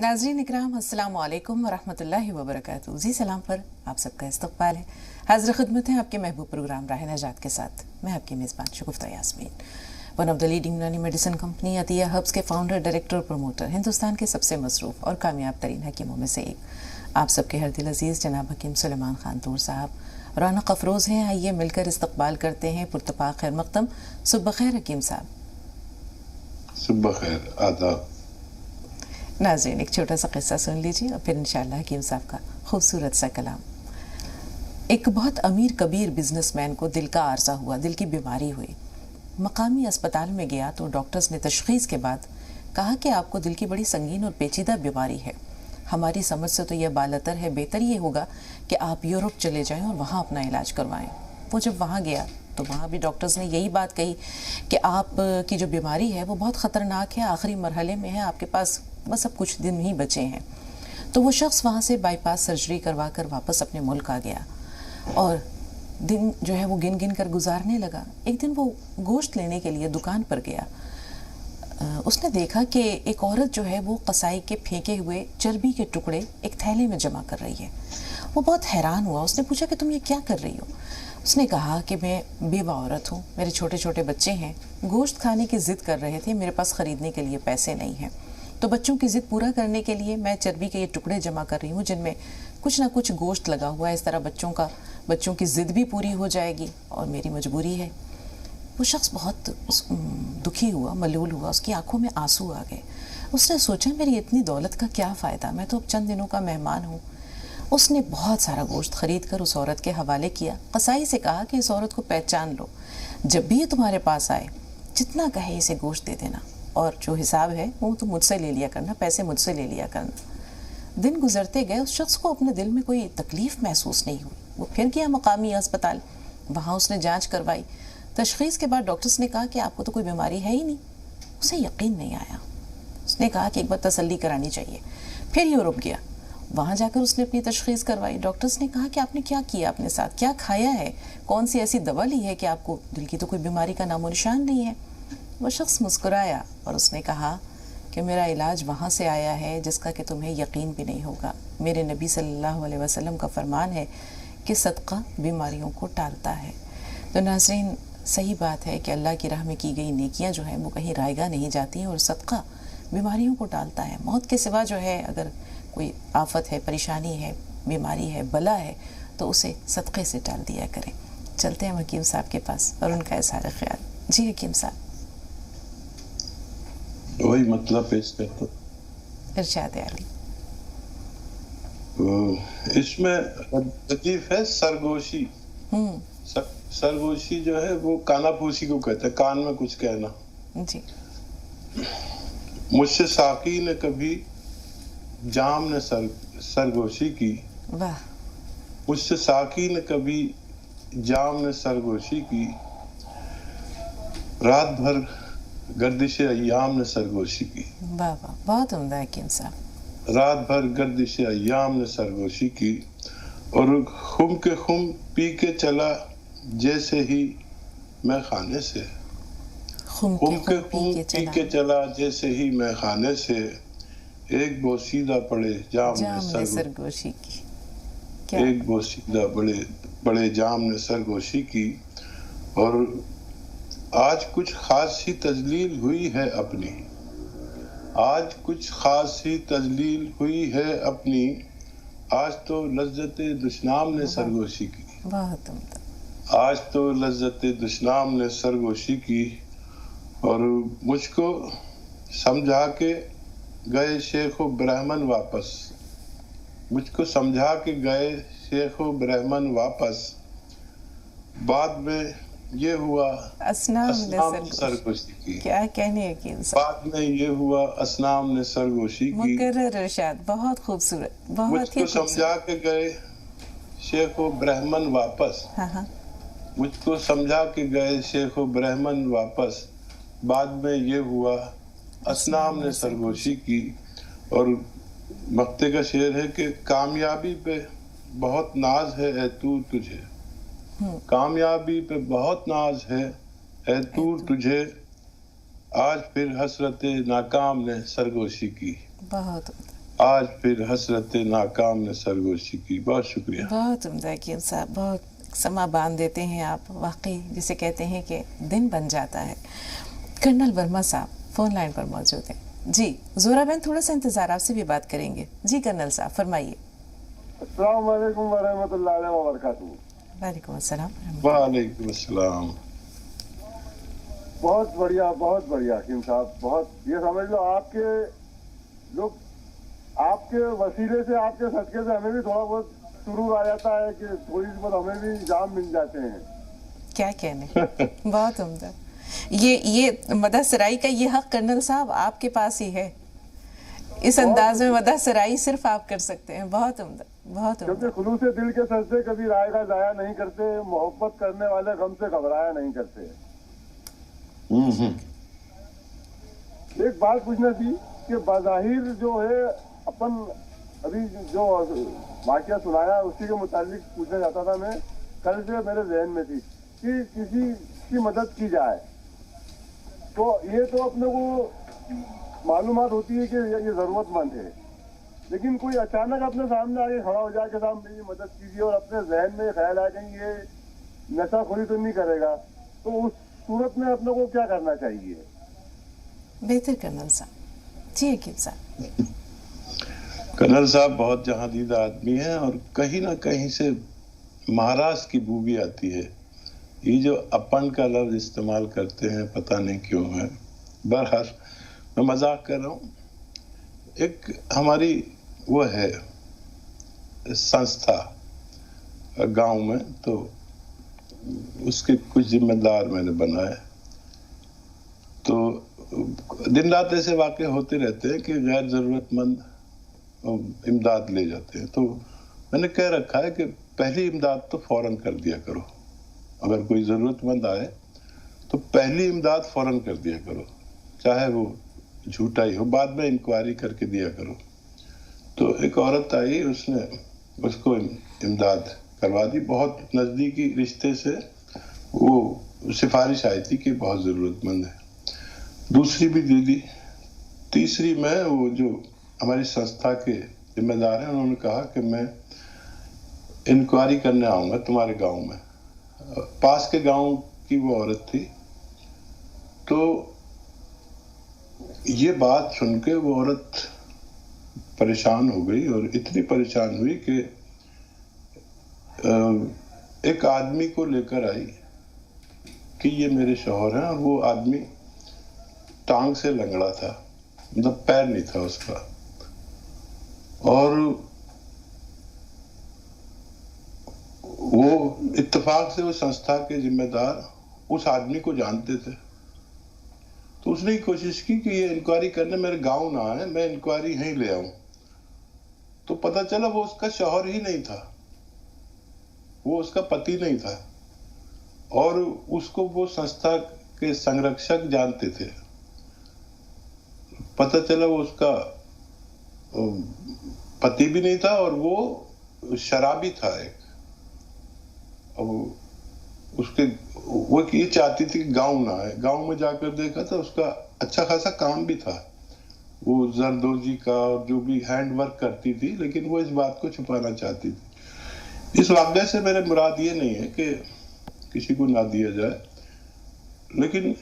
नाज़रीन इकराम अस्सलाम वालेकुम वरहमतुल्लाहि वबरकातुहू। जी सलाम पर आप सबका इस्तक़बाल है। हाज़िर खिदमत है आपके महबूब प्रोग्राम राह नजात के साथ। मैं आपकी मेज़बान Shagufta Yasmeen. One of the leading Unani medicine company Atiya herbs के फाउंडर, डायरेक्टर और प्रमोटर, हिंदुस्तान के सबसे मसरूफ़ और कामयाब तरीन हकीमों में से एक, आप सबके हर दिल अजीज़ जनाब हकीम सुलेमान खान तूर साहब रौनक अफरोज़ हैं। आइए मिलकर इस्तक़बाल करते हैं पुरतपा खैर मक़दम। सुबह खैर हकीम साहब। सुबह खैर, आदाब। नाज़रीन एक छोटा सा किस्सा सुन लीजिए और फिर इंशाअल्लाह हकीम साहब का खूबसूरत सा कलाम। एक बहुत अमीर कबीर बिजनेसमैन को दिल का आर्जा हुआ, दिल की बीमारी हुई। मकामी अस्पताल में गया तो डॉक्टर्स ने तशख़ीस के बाद कहा कि आपको दिल की बड़ी संगीन और पेचीदा बीमारी है। हमारी समझ से तो यह बालतर है, बेहतर ये होगा कि आप यूरोप चले जाएं और वहाँ अपना इलाज करवाएं। वो जब वहाँ गया तो वहाँ भी डॉक्टर्स ने यही बात कही कि आप की जो बीमारी है वो बहुत ख़तरनाक है, आखिरी मरहले में है, आपके पास बस अब कुछ दिन ही बचे हैं। तो वो शख्स वहाँ से बाईपास सर्जरी करवा कर वापस अपने मुल्क आ गया और दिन जो है वो गिन गिन कर गुजारने लगा। एक दिन वो गोश्त लेने के लिए दुकान पर गया। उसने देखा कि एक औरत जो है वो कसाई के फेंके हुए चर्बी के टुकड़े एक थैले में जमा कर रही है। वो बहुत हैरान हुआ। उसने पूछा कि तुम ये क्या कर रही हो? उसने कहा कि मैं बेवा औरत हूँ, मेरे छोटे छोटे बच्चे हैं, गोश्त खाने की ज़िद कर रहे थे, मेरे पास ख़रीदने के लिए पैसे नहीं हैं, तो बच्चों की ज़िद पूरा करने के लिए मैं चर्बी के ये टुकड़े जमा कर रही हूँ जिनमें कुछ ना कुछ गोश्त लगा हुआ है। इस तरह बच्चों की ज़िद भी पूरी हो जाएगी और मेरी मजबूरी है। वो शख्स बहुत दुखी हुआ, मलूल हुआ, उसकी आंखों में आंसू आ गए। उसने सोचा मेरी इतनी दौलत का क्या फ़ायदा, मैं तो अब चंद दिनों का मेहमान हूँ। उसने बहुत सारा गोश्त ख़रीद कर उस औरत के हवाले किया। कसाई से कहा कि इस औरत को पहचान लो, जब भी ये तुम्हारे पास आए जितना कहे इसे गोश्त दे देना और जो हिसाब है वो तो मुझसे ले लिया करना, पैसे मुझसे ले लिया करना। दिन गुजरते गए, उस शख्स को अपने दिल में कोई तकलीफ़ महसूस नहीं हुई। वो फिर गया मकामी अस्पताल, वहाँ उसने जांच करवाई। तशख़ीस के बाद डॉक्टर्स ने कहा कि आपको तो कोई बीमारी है ही नहीं। उसे यकीन नहीं आया। उसने कहा कि एक बार तसल्ली करानी चाहिए। फिर यूरोप गया, वहाँ जाकर उसने अपनी तशख़ीस करवाई। डॉक्टर्स ने कहा कि आपने क्या किया, अपने साथ क्या खाया है, कौन सी ऐसी दवा ली है कि आपको दिल की तो कोई बीमारी का नामो निशान नहीं है। वह शख्स मुस्कुराया और उसने कहा कि मेरा इलाज वहाँ से आया है जिसका कि तुम्हें यकीन भी नहीं होगा। मेरे नबी सल्लल्लाहु अलैहि वसल्लम का फरमान है कि सदका बीमारियों को टालता है। तो नाज़रीन सही बात है कि अल्लाह की राह में की गई नेकियां जो हैं वो कहीं रायगा नहीं जाती हैं और सदका बीमारियों को टालता है। मौत के सिवा जो है अगर कोई आफत है, परेशानी है, बीमारी है, बला है तो उसे सदक़े से टाल दिया करें। चलते हैं हकीम साहब के पास और उनका इज़हार ख्याल। जी हकीम साहब, वही मतलब पेश करता। इरशाद आली। इसमें लतीफ़ है सरगोशी। सरगोशी जो है वो कानाफूसी को कहते हैं, कान में कुछ कहना। जी। मुझसे साकी ने कभी जाम ने सरगोशी की। वाह। मुझसे साकी ने कभी जाम ने सरगोशी की, रात भर गर्दिश अय्याम ने सरगोशी की। वाह वाह, बहुत उम्दा हकीम साहब। रात भर गर्दिश अय्याम ने सरगोशी की और खुम के खुम पी के चला जैसे ही मैं खाने से। खुम के खुम पी के चला जैसे ही मैं खाने से, एक बोसीदा पड़े जाम ने सरगोशी की। एक बोसीदा बड़े जाम ने सरगोशी की। और आज कुछ खास ही तजलील हुई है अपनी, आज कुछ खास ही तजलील हुई है अपनी, आज तो लज्जत दुश्नाम ने सरगोशी की। आज तो लज्जत दुश्नाम ने सरगोशी की। और मुझको समझा के गए शेख ब्राह्मण वापस, मुझको समझा के गए शेख ब्राह्मण वापस, बाद में ये हुआ असनाम ने सरगोशी की। क्या कहने है, बाद में ये हुआ असनाम ने सरगोशी की। मुकर्रर इरशाद, बहुत खूबसूरत, बहुत ही मुझको समझा के गए शेख ब्राह्मण वापस। मुझको समझा के गए शेख ब्राह्मण वापस, बाद में ये हुआ असनाम ने सरगोशी की। और मक्ते का शेर है कि कामयाबी पे बहुत नाज है ए तू तुझे, कामयाबी पे बहुत नाज है ए तू तुझे, आज फिर हसरत नाकाम ने सरगोशी की। बहुत आज फिर हसरत नाकाम ने सरगोशी की। बहुत शुक्रिया। बहुत उम्दा हकीम साहब, बहुत समा बांध देते हैं आप, वाकई जिसे कहते हैं कि दिन बन जाता है। कर्नल वर्मा साहब फोन लाइन पर मौजूद हैं। जी जोरा बहन, थोड़ा सा इंतजार, आपसे भी बात करेंगे। जी कर्नल साहब फरमाइए। अस्सलाम वालेकुम वरहमतुल्लाहि व बरकातहू। वालेकुम अस्सलाम। वालेकुम अस्सलाम। बहुत बढ़िया हकीम साहब, बहुत ये समझ लो आपके लोग, आपके वसीले से, आपके सदके से हमें भी थोड़ा बहुत सुरूर आ जाता है कि थोड़ी सी बहुत हमें भी जाम मिल जाते हैं। क्या कहने बहुत उम्दा। ये मदद सराई का ये हक कर्नल साहब आपके पास ही है। इस अंदाज में मदद सराई सिर्फ आप कर सकते हैं। बहुत उम्दा, बहुत उम्दा। क्योंकि खुलूस से दिल के सजदे कभी राय का जाया नहीं करते, मोहब्बत करने वाले गम से घबराया नहीं करते। एक बात पूछना थी कि बाज़ाहिर जो है अपन अभी जो वाकया सुनाया उसी के मुतालिक पूछना चाहता था मैं। कल से मेरे जहन में थी कि किसी की मदद की जाए तो ये तो अपने को मालूमात होती है कि ये जरूरतमंद है, लेकिन कोई अचानक अपने सामने आके खड़ा हो जाए कि साहब मेरी मदद कीजिए और अपने जहन में ख्याल आ कहीं ये नशाखोरी तो नहीं करेगा, तो उस सूरत में अपने को क्या करना चाहिए? बेहतर कर्नल साहब। जी हकीम साहब। कर्नल साहब बहुत जहांदीदा आदमी है और कहीं ना कहीं से महाराष्ट्र की बू भी आती है। ये जो अपन का लफ्ज इस्तेमाल करते हैं पता नहीं क्यों है। बहरहाल मैं मजाक कर रहा हूँ। एक हमारी वो है संस्था गांव में, तो उसके कुछ जिम्मेदार मैंने बनाए। तो दिन रात ऐसे वाक़े होते रहते हैं कि गैर ज़रूरतमंद इमदाद ले जाते हैं। तो मैंने कह रखा है कि पहली इमदाद तो फ़ौरन कर दिया करो। अगर कोई ज़रूरतमंद आए तो पहली इमदाद फ़ौरन कर दिया करो, चाहे वो झूठा ही हो, बाद में इंक्वायरी करके दिया करो। तो एक औरत आई, उसने उसको इमदाद करवा दी। बहुत नज़दीकी रिश्ते से वो सिफारिश आई थी कि बहुत ज़रूरतमंद है। दूसरी भी दे दी। तीसरी में वो जो हमारी संस्था के जिम्मेदार हैं उन्होंने कहा कि मैं इंक्वायरी करने आऊँगा तुम्हारे गांव में। पास के गांव की वो औरत थी। तो ये बात सुन के वो औरत परेशान हो गई और इतनी परेशान हुई कि एक आदमी को लेकर आई कि ये मेरे शौहर हैं, और वो आदमी टांग से लंगड़ा था, मतलब पैर नहीं था उसका। और वो इत्तेफाक से वो संस्था के जिम्मेदार उस आदमी को जानते थे। तो उसने ही कोशिश की कि ये इंक्वायरी करने मेरे गांव ना आए, मैं इंक्वायरी यहीं ले आऊं। तो पता चला वो उसका शौहर ही नहीं था, वो उसका पति नहीं था, और उसको वो संस्था के संरक्षक जानते थे। पता चला वो उसका पति भी नहीं था और वो शराबी था एक। उसके वो ये चाहती थी कि गांव ना आए। गांव में जाकर देखा तो उसका अच्छा खासा काम भी था, वो जरदोजी का और जो भी हैंड वर्क करती थी, लेकिन वो इस बात को छुपाना चाहती थी। इस वाक़े से मेरे मुराद ये नहीं है कि किसी को ना दिया जाए, लेकिन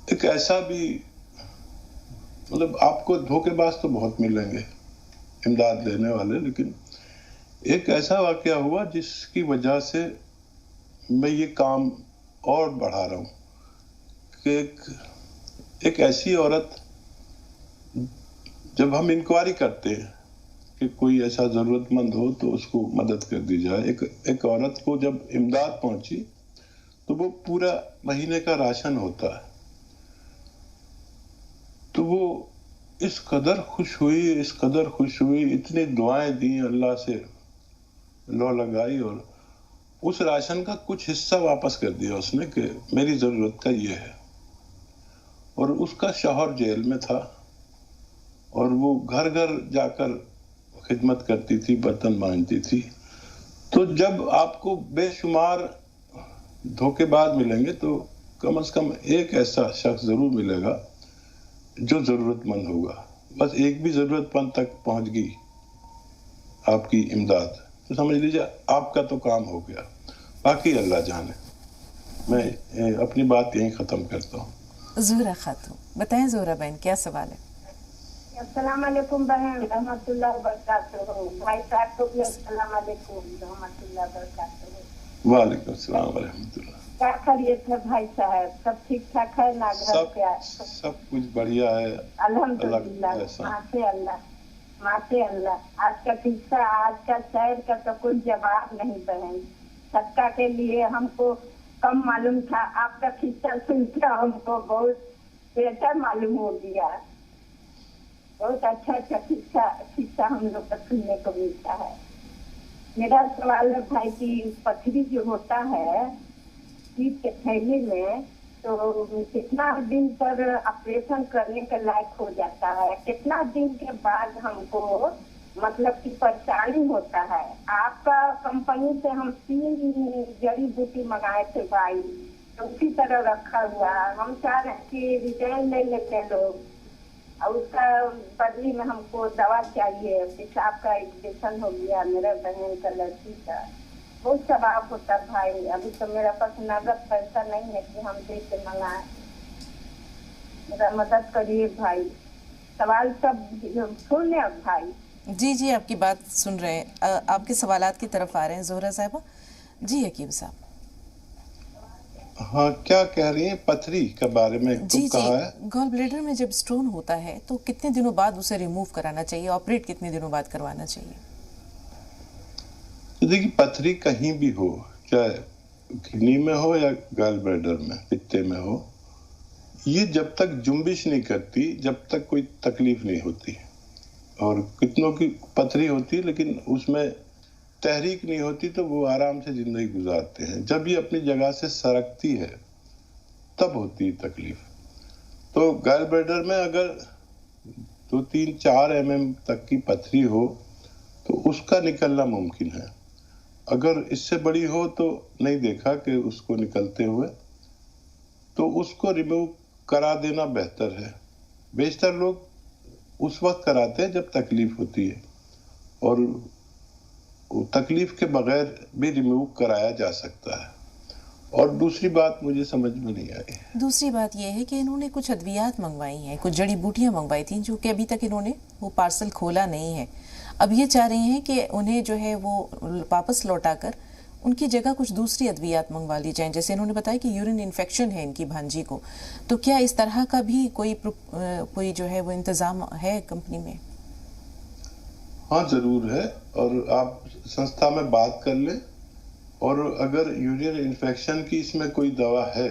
एक ऐसा भी, मतलब आपको धोखेबाज तो बहुत मिलेंगे इमदाद लेने वाले, लेकिन एक ऐसा वाक़या हुआ जिसकी वजह से मैं ये काम और बढ़ा रहा हूँ कि एक ऐसी औरत, जब हम इंक्वायरी करते हैं कि कोई ऐसा ज़रूरतमंद हो तो उसको मदद कर दी जाए। एक औरत को जब इमदाद पहुंची तो वो पूरा महीने का राशन होता है। तो वो इस कदर खुश हुई, इतनी दुआएं दी, अल्लाह से लो लगाई, और उस राशन का कुछ हिस्सा वापस कर दिया उसने कि मेरी ज़रूरत का ये है। और उसका शौहर जेल में था और वो घर घर जाकर खिदमत करती थी, बर्तन मांजती थी। तो जब आपको बेशुमार धोखेबाज मिलेंगे तो कम से कम एक ऐसा शख्स ज़रूर मिलेगा जो ज़रूरतमंद होगा। बस एक भी जरूरतमंद तक पहुंच गई आपकी इमदाद, तो समझ लीजिए आपका तो काम हो गया, बाकी अल्लाह जाने। मैं अपनी बात यहीं ख़त्म करता हूँ। ज़ोहरा खातून, बताएं ज़ोहरा बहन क्या सवाल है? अस्सलाम वालेकुम बहन, रहमतुल्लाह बरकातहू। भाई साहब को भी अस्सलाम वालेकुम, रहमतुल्लाह बरकातहू। वालेकुम अस्सलाम व रहमतुल्लाह। क्या खैरियत है भाई साहब? सब ठीक ठाक है ना? घर पे सब कुछ बढ़िया है अल्हम्दुलिल्लाह, माशे अल्लाह। आज का किस्सा, आज का शायर का तो कोई जवाब नहीं बहन। सदका के लिए हमको कम मालूम था, आपका किस्सा सुनकर हमको बहुत बेहतर मालूम हो गया। बहुत अच्छा किस्सा हम लोग को सुनने को मिलता है। मेरा सवाल है भाई कि पथरी जो होता है पीठ के थैली में, तो कितना दिन पर ऑपरेशन करने के लायक हो जाता है? कितना दिन के बाद हमको मतलब कि परेशानी होता है? आपका कंपनी से हम 3 जड़ी बूटी मंगाए थे भाई, तो उसी तरह रखा हुआ। हम चाह रहे हैं कि रिटर्न ले लेते लोग, और उसका बदली में हमको दवा चाहिए। पेशाब का इन्फेक्शन हो गया मेरा बहन का, लड़की का। बहुत सवाब होता भाई। अभी तो मेरा पास नगद पैसा नहीं है कि हम दे के मंगाए। मेरा मदद करिए भाई। सवाल सब सुन ले भाई। जी जी, आपकी बात सुन रहे हैं, आपके सवालात की तरफ आ रहे हैं ज़ोहरा साहिबा। जी हकीम साहब। हाँ, क्या कह रही हैं? पथरी के बारे में जी कहा है। गॉल ब्लैडर में जब स्टोन होता है तो कितने दिनों बाद उसे रिमूव कराना चाहिए, ऑपरेट कितने दिनों बाद करवाना चाहिए? तो देखिए, पथरी कहीं भी हो, चाहे किडनी में हो या गॉल ब्लैडर में, पित्ते में हो, ये जब तक जुम्बिश नहीं करती, जब तक कोई तकलीफ नहीं होती। और कितनों की पथरी होती है लेकिन उसमें तहरीक नहीं होती, तो वो आराम से जिंदगी गुजारते हैं। जब ये अपनी जगह से सरकती है तब होती है तकलीफ। तो गॉल ब्लैडर में अगर 2-3-4 mm तक की पथरी हो तो उसका निकलना मुमकिन है। अगर इससे बड़ी हो तो नहीं देखा कि उसको निकलते हुए, तो उसको रिमूव करा देना बेहतर है। बेशतर लोग उस वक्त कराते हैं जब तकलीफ होती है, और तकलीफ के बगैर भी रिमूव कराया जा सकता है। और दूसरी बात मुझे समझ में नहीं आई। दूसरी बात यह है कि इन्होंने कुछ अद्वियात मंगवाई हैं, कुछ जड़ी बूटियां मंगवाई थी, जो कि अभी तक इन्होंने वो पार्सल खोला नहीं है। अब ये चाह रही हैं कि उन्हें जो है वो वापस लौटाकर उनकी जगह कुछ दूसरी अद्वियात मंगवा ली जाएं। जैसे इन्होंने बताया कि यूरिन इन्फेक्शन है इनकी भांजी को, तो क्या इस तरह का भी कोई जो है वो इंतजाम है कंपनी में? हाँ, जरूर है। और आप संस्था में बात कर लें, और अगर यूरिन इन्फेक्शन की इसमें कोई दवा है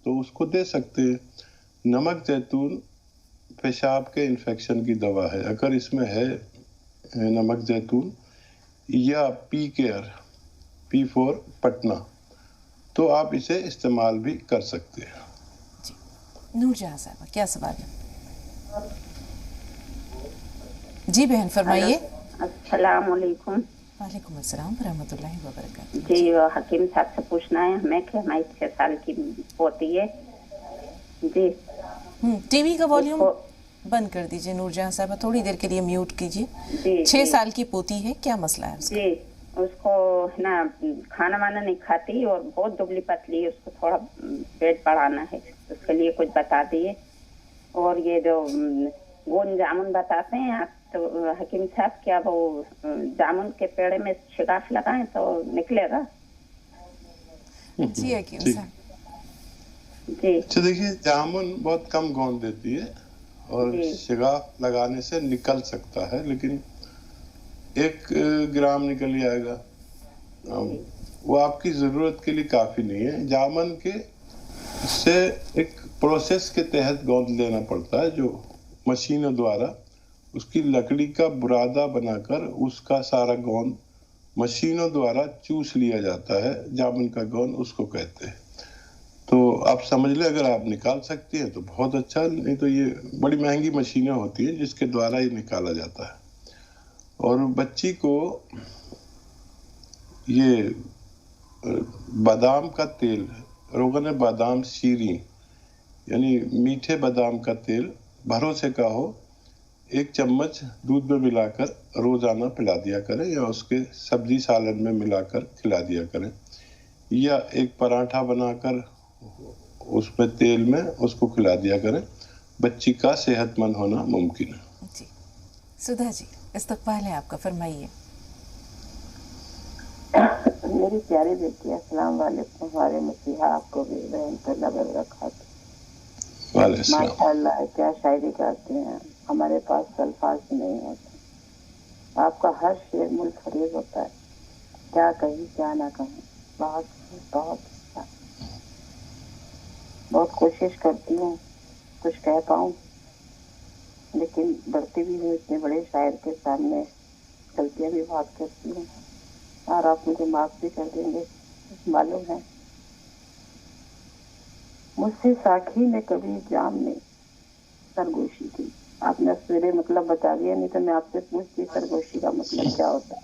तो उसको दे सकते हैं। नमक जैतून पेशाब के इन्फेक्शन की दवा है। अगर इसमें है नमक जैतून या पी केयर, P4 पटना, तो आप इसे इस्तेमाल भी कर सकते हैं। जी, नूरजहां साहब क्या सवाल है? जी बहन फरमाइए। अस्सलाम वालेकुम। वालेकुम अस्सलाम रहमतुल्लाहि व बरकातहू। जी, वो हकीम साहब से पूछना है हमें कि हमारी 6 साल की पोती है जी। टीवी का वॉल्यूम बंद कर दीजिए नूरजहां साहब, थोड़ी देर के लिए म्यूट कीजिए। 6 साल की पोती है, क्या मसला है उसका? जी, उसको ना खाना वाना नहीं खाती और बहुत दुबली पतली है। उसको थोड़ा पेट बढ़ाना है, उसके लिए कुछ बता दिए। और ये जो गोंद जामुन बताते हैं आप, तो हकीम साहब क्या वो जामुन के पेड़ में शिगाफ लगाएं तो निकलेगा? जी हकीम साहब। जी, तो देखिए, जामुन बहुत कम गोंद देती है और शिगाफ लगाने से निकल सकता है, लेकिन 1 ग्राम निकल जाएगा। वो आपकी जरूरत के लिए काफी नहीं है। जामुन के से एक प्रोसेस के तहत गोंद लेना पड़ता है, जो मशीनों द्वारा उसकी लकड़ी का बुरादा बनाकर उसका सारा गोंद मशीनों द्वारा चूस लिया जाता है। जामुन का गोंद उसको कहते हैं। तो आप समझ ले, अगर आप निकाल सकती हैं तो बहुत अच्छा, नहीं तो ये बड़ी महंगी मशीनें होती हैं जिसके द्वारा ये निकाला जाता है। और बच्ची को ये बादाम का तेल, रोगन बादाम शीरी, यानी मीठे बादाम का तेल भरोसे का हो, 1 चम्मच दूध में मिलाकर रोजाना पिला दिया करें, या उसके सब्जी सालन में मिलाकर खिला दिया करें, या एक पराठा बनाकर उसमें तेल में उसको खिला दिया करें। बच्ची का सेहतमंद होना मुमकिन है। जी सुधा जी, इस्तकबाल है आपका, फरमाइए। मेरी प्यारी बेटी, अस्सलाम वालेकुम। हमारे मसीहा आपको भी रहमतुल्लाह बरकात। माशाअल्लाह, क्या शायरी गाते हैं, हमारे पास अल्फाज नहीं होते। आपका हर शेर मुनफरिद होता है, क्या कहीं क्या ना कहीं। बहुत बहुत बहुत कोशिश करती हूँ कुछ कह पाऊँ, लेकिन डरती भी हूँ इतने बड़े शायर के सामने, गलतियाँ भी बहुत करती हूँ, और आप मुझे माफ भी कर देंगे, मालूम है। मुझसे साखी ने कभी जाम ने सरगोशी की। आपने सवेरे मतलब बता दिया, नहीं तो मैं आपसे पूछती सरगोशी का मतलब क्या होता है।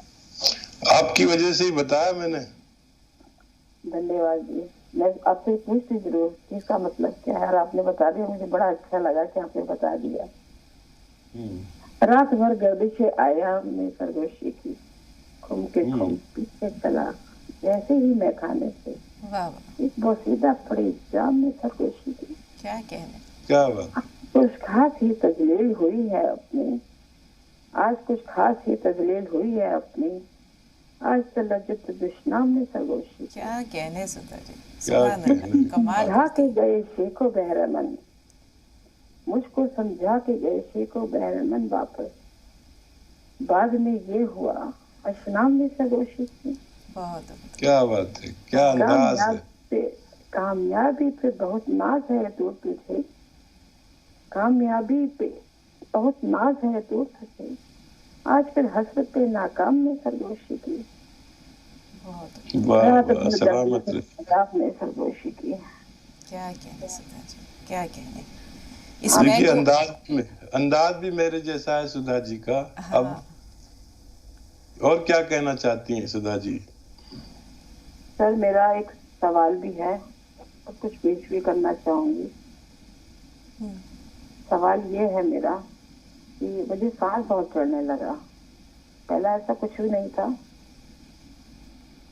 आपकी वजह से ही बताया मैंने। धन्यवाद जी। मैं आपसे पूछती जरूर कि इसका मतलब क्या है, और आपने बता दिया, मुझे बड़ा अच्छा लगा कि आपने बता दिया। रात भर गर्दिशे आया हमने सरगोशी की, घूम के घूम पीछे चला जैसे ही मैं खाने से। एक बोसीदा पड़ी जाम में सरगोशी की। क्या कहने, क्या बात। कुछ खास ही तजलील हुई है अपनी, आज कुछ खास ही तजलील हुई है अपनी, आज तो लज्जत दुश्मन में सरगोशी। क्या कहने सुधा जी, सुभान अल्लाह, कमाल। समझा के गए शेखो बहरमन, मुझको समझा के गए शेखो बहरमन वापस, बाद में ये हुआ अशनाम में सरगोशी की। बहुत क्या बात है, क्या अंदाज है। कामयाबी पे बहुत नाज है दूर तुझे, कामयाबी पे बहुत नाज है दूर तुझे, आज फिर हसरत पे नाकाम में सरगोशी की। सलामत में सरगोशी की। क्या कहने सुधा जी, क्या कहने। देखिए अंदाज भी मेरे जैसा है सुधा जी का। हाँ। अब और क्या कहना चाहती हैं सुधा जी? सर मेरा एक सवाल भी है और कुछ पेश भी करना चाहूंगी। सवाल ये है मेरा कि मुझे सांस बहुत चढ़ने लगा। पहला ऐसा कुछ भी नहीं था,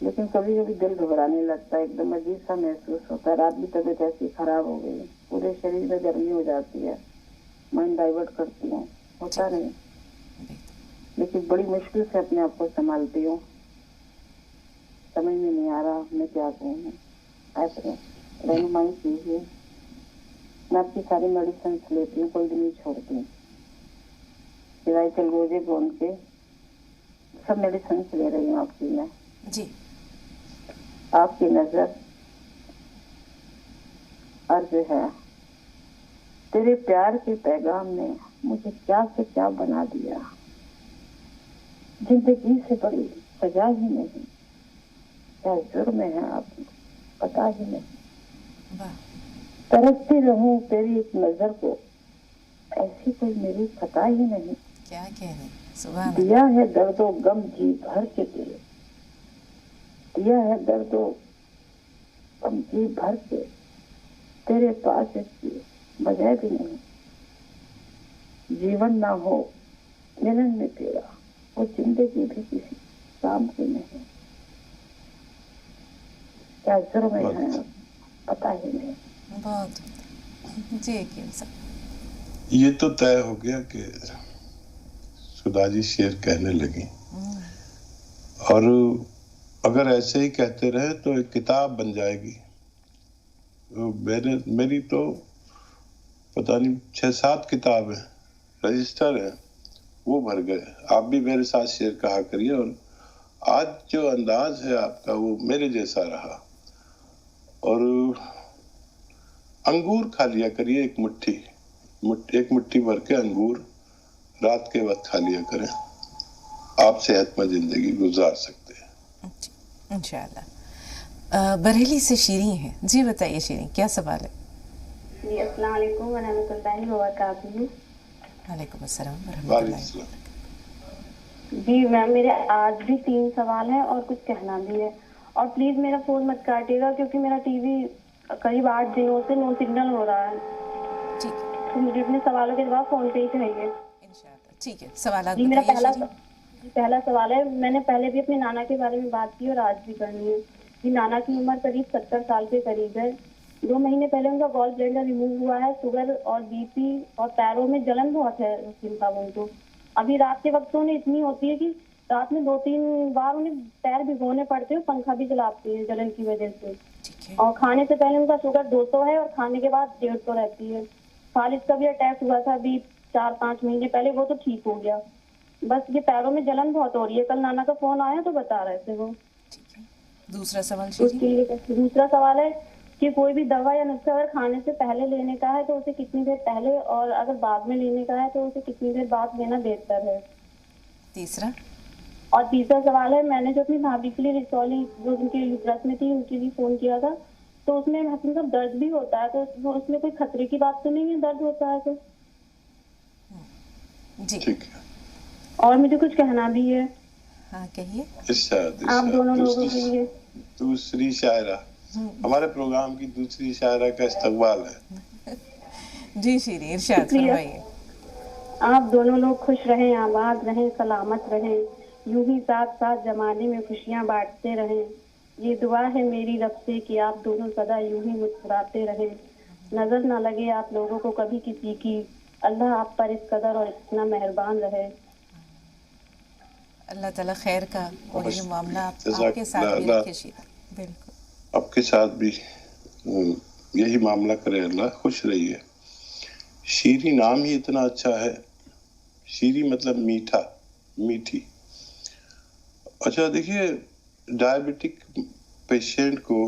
लेकिन कभी कभी दिल घबराने लगता है, एकदम अजीब सा महसूस होता है। रात भी तबीयत ऐसी खराब हो गई, पूरे शरीर में गर्मी हो जाती है, माइंड डाइवर्ट करती हूँ, होता नहीं, लेकिन बड़ी मुश्किल से अपने आप को संभालती हूँ। समझ में नहीं आ रहा मैं क्या कहूँ। ऐसे रहनुमाई कीजिए। मैं आपकी सारी मेडिसिन लेती हूँ, कोई भी नहीं छोड़ती, सिवाय चलगोजे बोन के सब मेडिसिन ले रही हूँ आपकी मैं जी। आपकी नजर अर्ज है, तेरे प्यार के पैगाम ने मुझे क्या से क्या बना दिया, जिंदगी से बड़ी सजा ही नहीं, क्या जुर्म है आपको पता ही नहीं। तरसती रहूं तेरी एक नजर को, ऐसी कोई मेरी खता ही नहीं। क्या कहने, सुभान अल्लाह। दिया है दर्दो गम जी भर के तेरे, दिया है दर्दो गम जी भर के, तेरे पास इसकी वजह भी नहीं। जीवन ना हो मिलन में तेरा, वो जिंदगी भी किसी काम की नहीं। क्या जुर्म है पता ही नहीं। बहुत जी ये तो तय हो गया कि सुधा जी शेर कहने लगी, और अगर ऐसे ही कहते रहे तो एक किताब बन जाएगी। तो मेरी तो पता नहीं 6-7 किताबें रजिस्टर है, वो भर गए। आप भी मेरे साथ शेर कहा करिए, और आज जो अंदाज है आपका वो मेरे जैसा रहा। और अंगूर खा लिया करिए, एक मुट्ठी भर के अंगूर रात के वक्त खा लिया करें, आप सेहतमंद जिंदगी गुजार सकते हैं इंशाअल्लाह। बरेली से शीरीं है जी, बताइए शीरीं क्या सवाल है? जी अस्सलाम वालेकुम व रहमतुल्लाहि व बरकातुहू। वालेकुम अस्सलाम व रहमतुल्लाहि। जी मैम, मेरे आज भी 3 सवाल हैं और कुछ कहना भी है, और प्लीज मेरा फोन मत काटिएगा क्योंकि मेरा टीवी करीब 8 दिनों से नो सिग्नल हो रहा है। ठीक, तो मुझे अपने सवालों के जवाब फोन पे ही चाहिए। इंशाअल्लाह ठीक है, सवाल आप जी मेरा बताइए। पहला सवाल है, मैंने पहले भी अपने नाना के बारे में बात की और आज भी करनी है कि नाना की उम्र करीब 70 साल के करीब है। 2 महीने पहले उनका गॉल ब्लैडर रिमूव हुआ है। शुगर और बीपी और पैरों में जलन बहुत है चिंता उनको। अभी रात के वक्त उन्हें इतनी होती है कि रात में 2-3 बार उन्हें पैर भिगोने पड़ते हैं, पंखा भी चलाती है जलन की वजह से। और खाने से पहले उनका शुगर 200 है और खाने के बाद 150 रहती है। खालिद का भी अटैक हुआ था अभी 4-5 महीने पहले, वो तो ठीक हो गया। बस ये पैरों में जलन बहुत हो रही है। कल नाना का फोन आया तो बता रहे थे वो। दूसरा सवाल दूसरा सवाल है कि कोई भी दवा या नुस्खा अगर खाने से पहले लेने का है तो उसे कितनी देर पहले, और अगर बाद में लेने का है तो उसे कितनी देर बाद लेना बेहतर है। तीसरा सवाल है, मैंने जो अपनी भाभी के लिए रिसोली जो उनके यूट्रस में थी उनके लिए फोन किया था, तो उसमें मतलब दर्द भी होता है, तो उसमें कोई खतरे की बात तो नहीं है? दर्द होता है तो जी ठीक है। और मुझे कुछ कहना भी है। हाँ कहिए। आप दोनों लोगों के लिए। दूसरी शायरा, हमारे प्रोग्राम की दूसरी शायरा का इस्तकबाल है। जी शीरी, इरशाद फरमाइए। आप दोनों लोग खुश रहें, आबाद रहें, सलामत रहें, यूं ही साथ साथ जमाने में खुशियां बांटते रहें। ये दुआ है मेरी रब से कि आप दोनों सदा यूं ही मुस्कुराते रहें। नजर न लगे आप लोगों को कभी किसी की, अल्लाह आप पर इस कदर और इतना मेहरबान रहे। अल्लाह ताला खैर का और ये मामला आपके साथ भी रखे शीरा। बिल्कुल आपके साथ भी यही मामला करे, अल्लाह खुश रहिए। शीरी नाम ही इतना अच्छा है, शीरी मतलब मीठा, मीठी। अच्छा देखिए, डायबिटिक पेशेंट को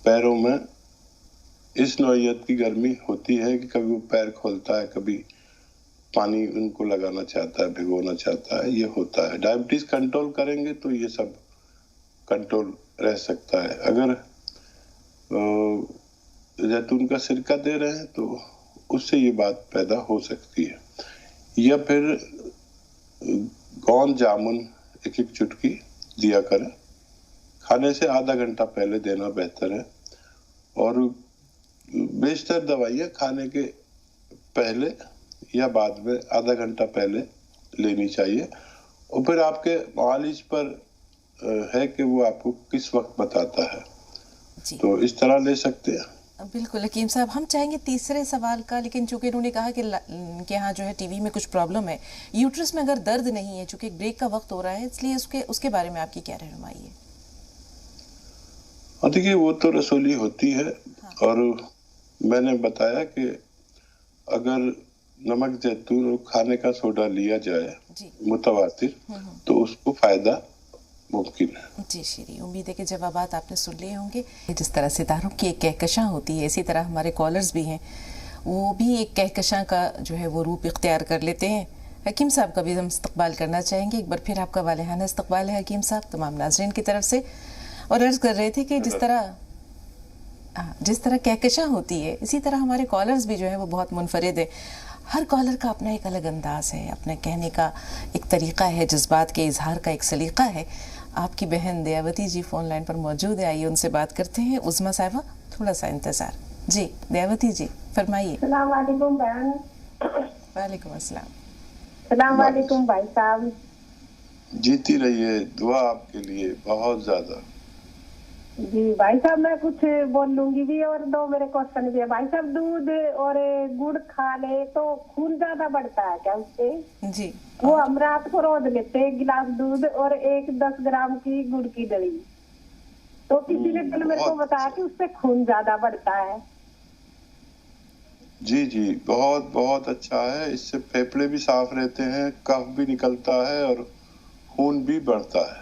पैरों में इस नौइयत की गर्मी होती है कि कभी वो पैर खोलता है, कभी पानी उनको लगाना चाहता है, भिगोना चाहता है, ये होता है। डायबिटीज कंट्रोल करेंगे तो ये सब कंट्रोल रह सकता है। अगर जैतून का सिरका दे रहे हैं तो उससे ये बात पैदा हो सकती है। या फिर गोंद जामुन 1-1 चुटकी दिया करें, खाने से आधा घंटा पहले देना बेहतर है। और बेशतर दवाइयाँ खाने के पहले या बाद में आधा घंटा पहले लेनी चाहिए। और फिर आपके मालिज पर है कि वो आपको किस वक्त बताता है, तो इस तरह ले सकते हैं। बिल्कुल हकीम साहब, हम चाहेंगे तीसरे सवाल का, लेकिन चूंकि उन्होंने कहा कि यहाँ जो है टीवी में कुछ प्रॉब्लम है, यूट्रस में अगर दर्द नहीं है, चूंकि ब्रेक का वक्त हो रहा है, इसलिए उसके बारे में आपकी क्या रहनुमाई है? हाँ देखिए, वो तो रसोली होती है। हाँ। और मैंने बताया कि अगर नमक जैतून और खाने का सोडा लिया जाए मुतवातिर तो उसको फायदा मुमकिन है। जी शीरी, उम्मीद है कि जवाबात आपने सुन लिए होंगे। जिस तरह सितारों की एक कहकशां होती है, इसी तरह हमारे कॉलर्स भी हैं, वो भी एक कहकशां का जो है वो रूप इख्तियार कर लेते हैं। हकीम साहब का भी हम इस्तकबाल करना चाहेंगे। एक बार फिर आपका वालेहाना इस्तकबाल है हकीम साहब तमाम नाज़रीन की तरफ से। और अर्ज कर रहे थे कि जिस तरह कहकशां होती है, इसी तरह हमारे कॉलर्स भी जो है वो बहुत मुनफरिद है। हर कॉलर का अपना एक अलग अंदाज है, अपने कहने का एक तरीक़ा है, जज्बात के इजहार का एक सलीक़ा है। आपकी बहन दयावती जी फ़ोन लाइन पर मौजूद है, आइए उनसे बात करते हैं। उज़मा साहिबा, थोड़ा सा इंतज़ार। जी दयावती जी फरमाइए। अस्सलाम वालेकुम बहन। वालेकुम अस्सलाम। अस्सलाम वालेकुम भाई साहब। जीती रहिए, दुआ आपके लिए बहुत ज़्यादा। जी भाई साहब, मैं कुछ बोल लूंगी भी और 2 मेरे क्वेश्चन भी है। भाई साहब, दूध और गुड़ खा ले तो खून ज्यादा बढ़ता है क्या उससे? जी, वो हम रात को रोज लेते हैं 1 गिलास दूध और 10 ग्राम की गुड़ की डली, तो किसी ने कल मेरे को बताया कि उससे खून ज्यादा बढ़ता है। जी जी, बहुत बहुत अच्छा है। इससे फेफड़े भी साफ रहते हैं, कफ भी निकलता है और खून भी बढ़ता है।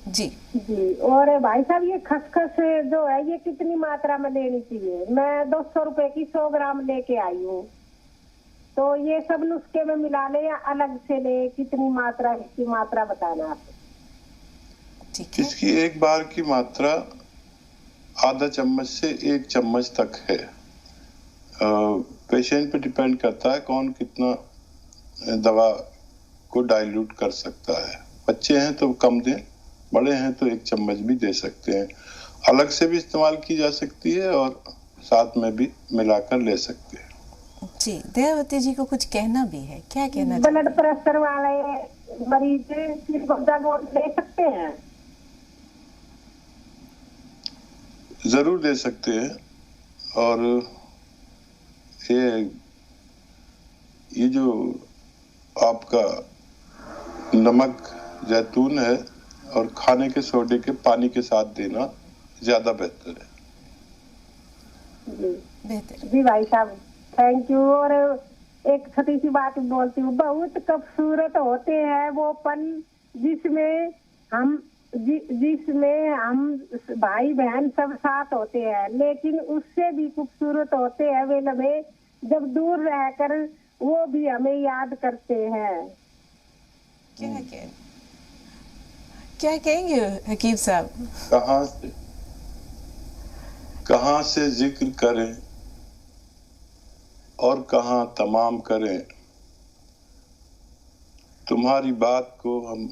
जी जी। और भाई साहब, ये खसखस जो है ये कितनी मात्रा में लेनी चाहिए? मैं 200 रुपए की 100 ग्राम लेके आई हूँ, तो ये सब नुस्खे में मिला ले या अलग से ले? कितनी मात्रा, इसकी मात्रा बताना आप। इसकी एक बार की मात्रा आधा चम्मच से 1 चम्मच तक है। पेशेंट पे डिपेंड करता है कौन कितना दवा को डाइल्यूट कर सकता है। बच्चे हैं तो कम दें, बड़े हैं तो 1 चम्मच भी दे सकते हैं। अलग से भी इस्तेमाल की जा सकती है और साथ में भी मिलाकर ले सकते हैं। जी, दयावती जी को कुछ कहना भी है, क्या कहना? ब्लड प्रेशर वाले मरीज सिरगोजा गोद ले सकते हैं? जरूर दे सकते हैं। और ये जो आपका नमक जैतून है और खाने के सोडे के पानी के साथ देना ज्यादा बेहतर है। बेहतर जी भाई साहब, थैंक यू। और एक छोटी सी बात बोलती हूँ, बहुत खूबसूरत होते हैं वो पल जिसमें हम भाई बहन सब साथ होते हैं, लेकिन उससे भी खूबसूरत होते हैं वे लम्हे जब दूर रहकर वो भी हमें याद करते हैं। क्या कहेंगे हकीम साहब? कहाँ से जिक्र करें और कहाँ तमाम करें, तुम्हारी बात को हम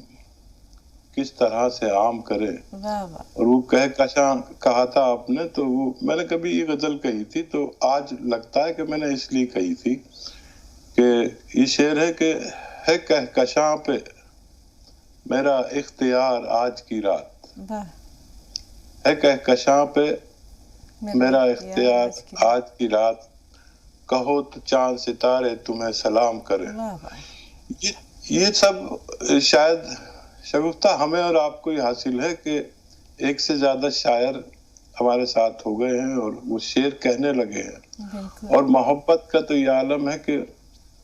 किस तरह से आम करें। वाह वाह। और वो कहा था आपने, तो वो मैंने कभी ये गजल कही थी, तो आज लगता है कि मैंने इसलिए कही थी कि ये शेर है कि है कहकशां पे मेरा इख्तियार आज की रात, है कहकशां पे मेरा इख्तियार आज की रात, कहो तो चांद सितारे तुम्हें सलाम करें। ये सब शायद शगुफ्ता हमें और आपको ही हासिल है कि एक से ज्यादा शायर हमारे साथ हो गए हैं और वो शेर कहने लगे हैं। और मोहब्बत का तो ये आलम है कि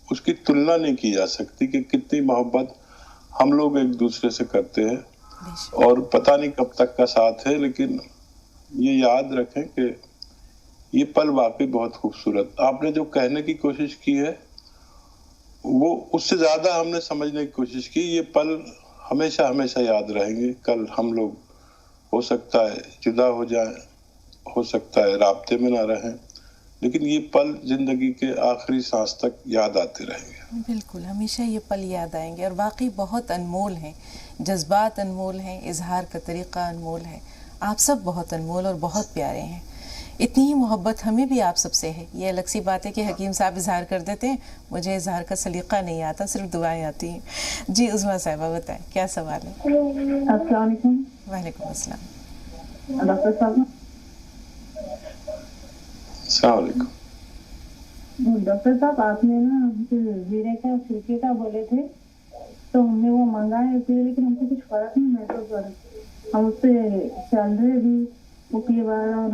उसकी तुलना नहीं की जा सकती कि कितनी मोहब्बत हम लोग एक दूसरे से करते हैं, और पता नहीं कब तक का साथ है। लेकिन ये याद रखें कि ये पल वाकई बहुत खूबसूरत, आपने जो कहने की कोशिश की है वो उससे ज्यादा हमने समझने की कोशिश की। ये पल हमेशा हमेशा याद रहेंगे। कल हम लोग हो सकता है जुदा हो जाए, हो सकता है राब्ते में ना रहें, लेकिन ये पल जिंदगी के आखिरी सांस तक याद आते रहेंगे। बिल्कुल, हमेशा ये पल याद आएंगे और वाकई बहुत अनमोल हैं, जज्बात अनमोल हैं, इजहार का तरीका अनमोल है। आप सब बहुत अनमोल और बहुत प्यारे हैं। इतनी ही मोहब्बत हमें भी आप सबसे है। ये अलग सी बात है कि हकीम साहब इजहार कर देते हैं, मुझे इजहार का सलीका नहीं आता, सिर्फ दुआएं आती हैं। जी उस्मा साहिबा बताएं, क्या सवाल है? अस्सलाम वालेकुम। वालेकुम अस्सलाम। डॉक्टर साहब। अस्सलाम वालेकुम। डॉक्टर साहब, आपने ना जीरे का सिरके का बोले थे, तो हमने वो मंगाए थे, लेकिन हमको कुछ फर्क नहीं महसूस हो रहा। हम उससे चल रहे भी उसके बाद और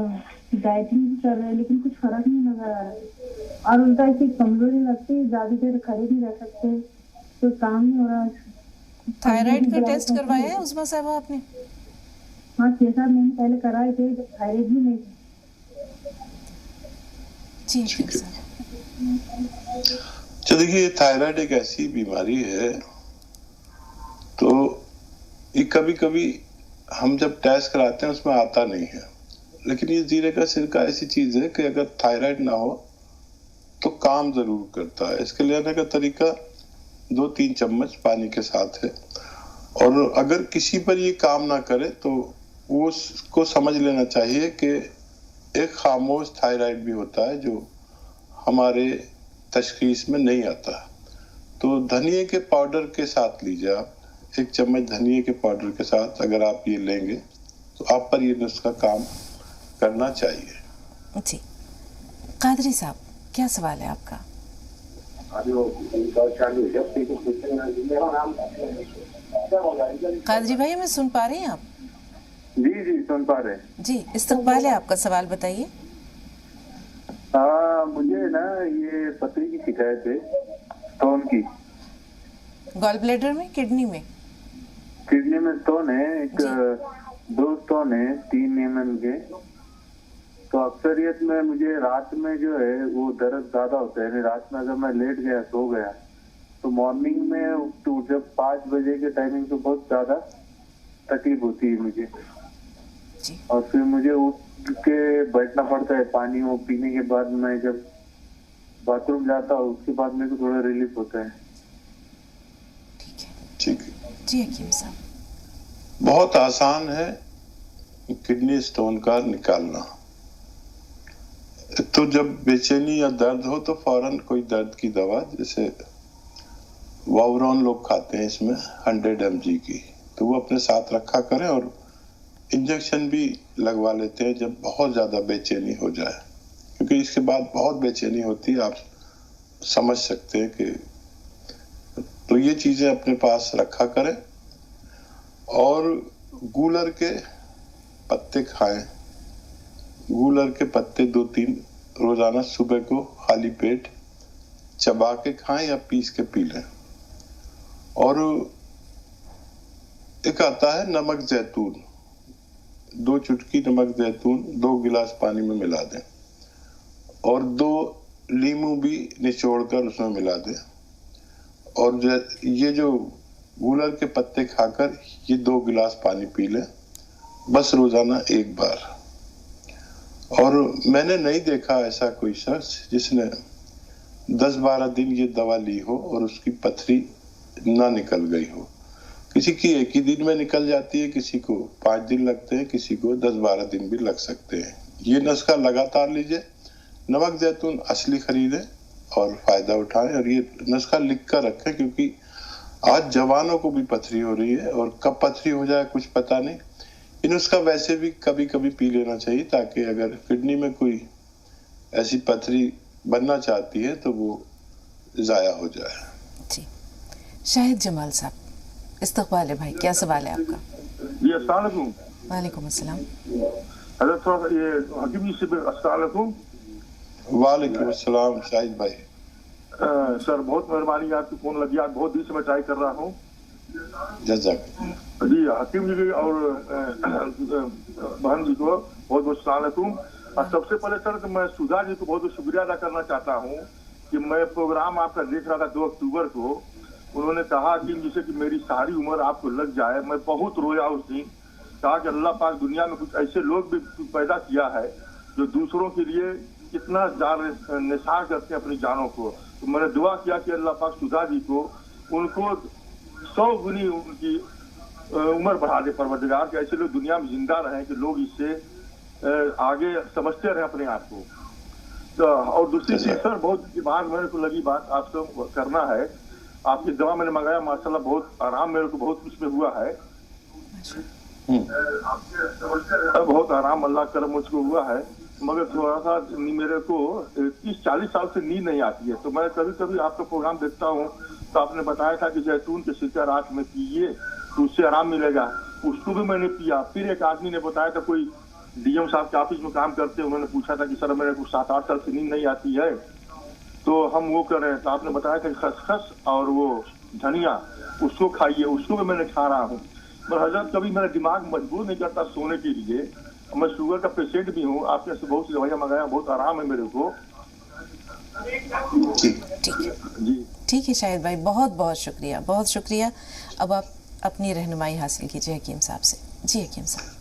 डाइटिंग भी कर रहे हैं, लेकिन कुछ फर्क नहीं नजर आ रहा। और उल्टा ऐसी कमजोरी लगती है, ज्यादा देर खड़े नहीं रह सकते, तो काम नहीं हो रहा। थायराइड का टेस्ट करवाया है उस्मा साहिबा आपने? हाँ, 6-7 महीने पहले कराए थे, जब थायराइड भी नहीं थी। जी देखिए, थायराइड एक ऐसी बीमारी है, तो ये कभी कभी हम जब टेस्ट कराते हैं उसमें आता नहीं है। लेकिन ये जीरे का सिरका ऐसी चीज है कि अगर थायराइड ना हो तो काम जरूर करता है। इसके लेने का तरीका 2-3 चम्मच पानी के साथ है, और अगर किसी पर ये काम ना करे तो वो उसको समझ लेना चाहिए कि एक खामोश थायराइड भी होता है जो हमारे तशखीस में नहीं आता। तो धनिए के पाउडर के साथ लीजिए आप, 1 चम्मच धनिए के पाउडर के साथ अगर आप ये लेंगे तो आप पर ये नुस्खा काम करना चाहिए। जी कादरी साहब, क्या सवाल है आपका? कादरी भाई, हमें सुन पा रहे हैं आप? जी सुन पा रहे हैं। जी, इस्तकबाल है आपका, सवाल बताइए। मुझे ना ये पथरी की शिकायत है, स्टोन की। गॉल ब्लैडर में, किडनी में? किडनी में स्टोन है, 2 स्टोन है 3 mm के। तो अक्सरियत में मुझे रात में जो है वो दर्द ज्यादा होता है। रात में अगर मैं लेट गया, सो गया, तो मॉर्निंग में जब 5 बजे के टाइमिंग तो बहुत ज्यादा तकलीफ होती है मुझे। और फिर मुझे उठ के बैठना पड़ता है। पानी वो पीने के बाद मैं जब बाथरूम जाता हूँ उसके बाद मेरे को थोड़ा रिलीफ होता है। ठीक है जी हकीम साहब, बहुत आसान है किडनी स्टोन का निकालना। तो जब बेचैनी या दर्द हो तो फौरन कोई दर्द की दवा, जैसे वावरॉन लोग खाते हैं इसमें 100 mg की, तो वो अपने साथ रखा करें और इंजेक्शन भी लगवा लेते हैं जब बहुत ज़्यादा बेचैनी हो जाए, क्योंकि इसके बाद बहुत बेचैनी होती है, आप समझ सकते हैं कि। तो ये चीज़ें अपने पास रखा करें और गूलर के पत्ते खाएं। गूलर के पत्ते 2-3 रोजाना सुबह को खाली पेट चबा के खाएं या पीस के पी लें। और एक आता है नमक जैतून, 2 चुटकी नमक जैतून 2 गिलास पानी में मिला दें और 2 नींबू भी निचोड़कर उसमें मिला दें, और ये जो गूलर के पत्ते खाकर ये 2 गिलास पानी पी लें, बस रोजाना 1 बार। और मैंने नहीं देखा ऐसा कोई शख्स जिसने 10-12 दिन ये दवा ली हो और उसकी पथरी ना निकल गई हो। किसी की 1 ही दिन में निकल जाती है, किसी को 5 दिन लगते हैं, किसी को 10-12 दिन भी लग सकते हैं। ये नुस्खा लगातार लीजिए, नमक जैतून असली खरीदें और फायदा उठाएं, और ये नुस्खा लिख कर रखें, क्योंकि आज जवानों को भी पथरी हो रही है और कब पथरी हो जाए कुछ पता नहीं। इन उसका वैसे भी कभी कभी पी लेना चाहिए, ताकि अगर किडनी में कोई ऐसी पथरी बनना चाहती है तो वो जाया हो जाए। जी, शाहिद जमाल साहब, इस्तकबाल है भाई, क्या सवाल है आपका? जी अस्सलाम वालेकुम। वालेकुम अस्सलाम। हजरत थोड़ा सा ये हकीम जी से अस्सलाम वालेकुम। वालेकुम अस्सलाम शाहिद भाई। सर बहुत मेहरबानी, आपकी फोन लगी, आज बहुत दिन से मैं ट्राई कर रहा हूँ। जज़ाक जी हकीम जी और बहन जी को बहुत बहुत सलाम अलैकुम। और सबसे पहले सर तो मैं सुधा जी को बहुत बहुत शुक्रिया अदा करना चाहता हूँ कि मैं प्रोग्राम आपका देख रहा था 2 अक्टूबर को। उन्होंने कहा कि जिसे कि मेरी सारी उम्र आपको लग जाए, मैं बहुत रोया उस दिन। कहा कि अल्लाह पाक दुनिया में कुछ ऐसे लोग भी पैदा किया है जो दूसरों के लिए कितना निसार करते हैं अपनी जानों को। तो मैंने दुआ किया कि अल्लाह पाक सुधा जी को उनको 100 गुनी उनकी उम्र बढ़ा दे परवरदिगार, के ऐसे लोग दुनिया में जिंदा रहें कि लोग इससे आगे समझते रहे अपने आप को। तो और दूसरी चीज सर, बहुत दिमाग मेरे को लगी बात आपसे करना है। आपकी दवा मैंने मंगाया, माशाल्लाह बहुत आराम मेरे को बहुत उसमें हुआ है, बहुत आराम अल्लाह करम मुझको हुआ है। मगर थोड़ा सा मेरे को 30-40 साल से नींद नहीं आती है। तो मैं कभी कभी आपका प्रोग्राम देखता हूँ, तो आपने बताया था कि जैतून के सिरका रात में पीजिए तो उससे आराम मिलेगा। उसको भी मैंने पिया। फिर एक आदमी ने बताया था, कोई डीएम साहब के ऑफिस में काम करते हैं, उन्होंने पूछा था कि सर मेरे को 7-8 साल से नींद नहीं आती है, तो हम वो कर रहे हैं। तो आपने बताया था कि खसखस और वो धनिया उसको खाइए, उसको भी मैंने खा रहा हूँ। पर हजरत कभी मेरा दिमाग मजबूर नहीं करता सोने के लिए। मैं शुगर का पेशेंट भी हूँ, आपके से बहुत सी दवाइयाँ मंगाया, बहुत आराम है मेरे को। ठीक है शाहिद भाई, बहुत बहुत शुक्रिया, बहुत शुक्रिया। अब आप अपनी रहनुमाई हासिल कीजिए हकीम साहब से। जी हकीम साहब।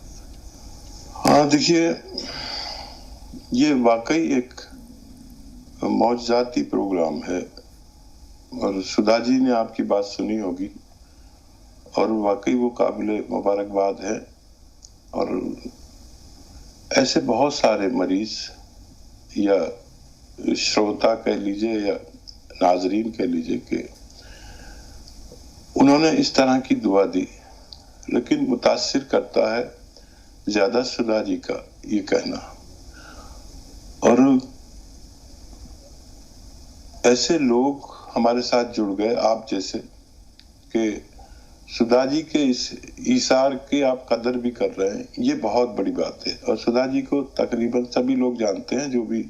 हाँ देखिए, ये वाकई एक मौजज़ाती प्रोग्राम है और सुधा जी ने आपकी बात सुनी होगी और वाकई वो काबिल मुबारकबाद है। और ऐसे बहुत सारे मरीज या श्रोता कह लीजिए या नाजरीन कह लीजिए कि उन्होंने इस तरह की दुआ दी, लेकिन मुतासिर करता है ज्यादा सुधा जी का ये कहना। और ऐसे लोग हमारे साथ जुड़ गए आप जैसे कि सुधा जी के इस ईसार की आप कदर भी कर रहे हैं, ये बहुत बड़ी बात है। और सुधा जी को तकरीबन सभी लोग जानते हैं, जो भी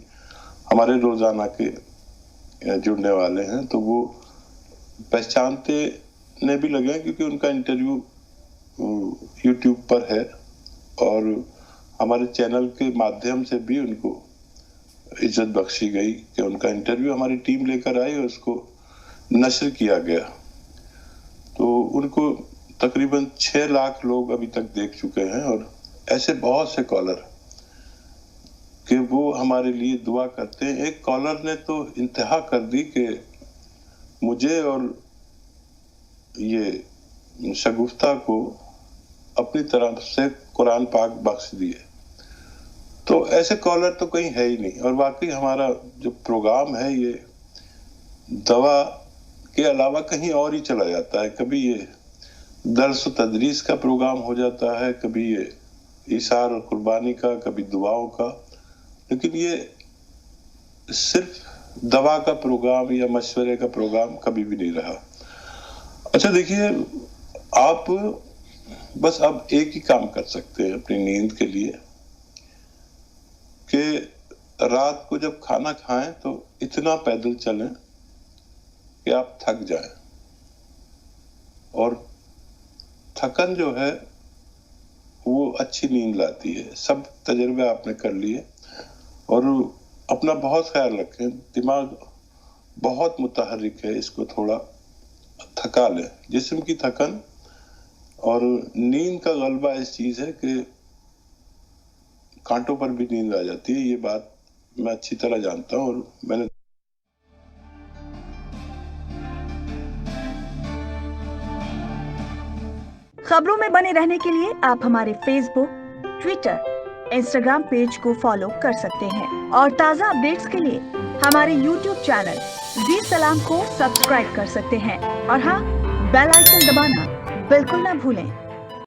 हमारे रोजाना के जुड़ने वाले हैं, तो वो पहचानते ने भी लगे, क्योंकि उनका इंटरव्यू YouTube पर है और हमारे चैनल के माध्यम से भी उनको इज्जत बख्शी गई कि उनका इंटरव्यू हमारी टीम लेकर आई और उसको नश्र किया गया। तो उनको तकरीबन 6 लाख लोग अभी तक देख चुके हैं और ऐसे बहुत से कॉलर कि वो हमारे लिए दुआ करते हैं। एक कॉलर ने तो इंतहा कर दी कि मुझे और ये शगुफ्ता को अपनी तरफ से कुरान पाक बख्श दिए। तो ऐसे कॉलर तो कहीं है ही नहीं। और वाकई हमारा जो प्रोग्राम है ये दवा के अलावा कहीं और ही चला जाता है। कभी ये दर्स व तदरीस का प्रोग्राम हो जाता है, कभी ये इशार और कुर्बानी का, कभी दुआओं का, लेकिन ये सिर्फ दवा का प्रोग्राम या मशवरे का प्रोग्राम कभी भी नहीं रहा। अच्छा देखिए, आप बस अब एक ही काम कर सकते हैं अपनी नींद के लिए कि रात को जब खाना खाएं तो इतना पैदल चलें कि आप थक जाएं। और थकन जो है वो अच्छी नींद लाती है। सब तजुर्बे आपने कर लिए। और अपना बहुत ख्याल रखें, दिमाग बहुत मुतहर्रिक है, इसको थोड़ा थका लें। जिस्म की थकन और नींद का गलबा इस चीज है कि कांटों पर भी नींद आ जाती है। ये बात मैं अच्छी तरह जानता हूँ और मैंने खबरों में बने रहने के लिए आप हमारे फेसबुक, ट्विटर, इंस्टाग्राम पेज को फॉलो कर सकते हैं और ताज़ा अपडेट्स के लिए हमारे यूट्यूब चैनल जी सलाम को सब्सक्राइब कर सकते हैं। और हाँ, बेल आइकन दबाना बिल्कुल ना भूलें।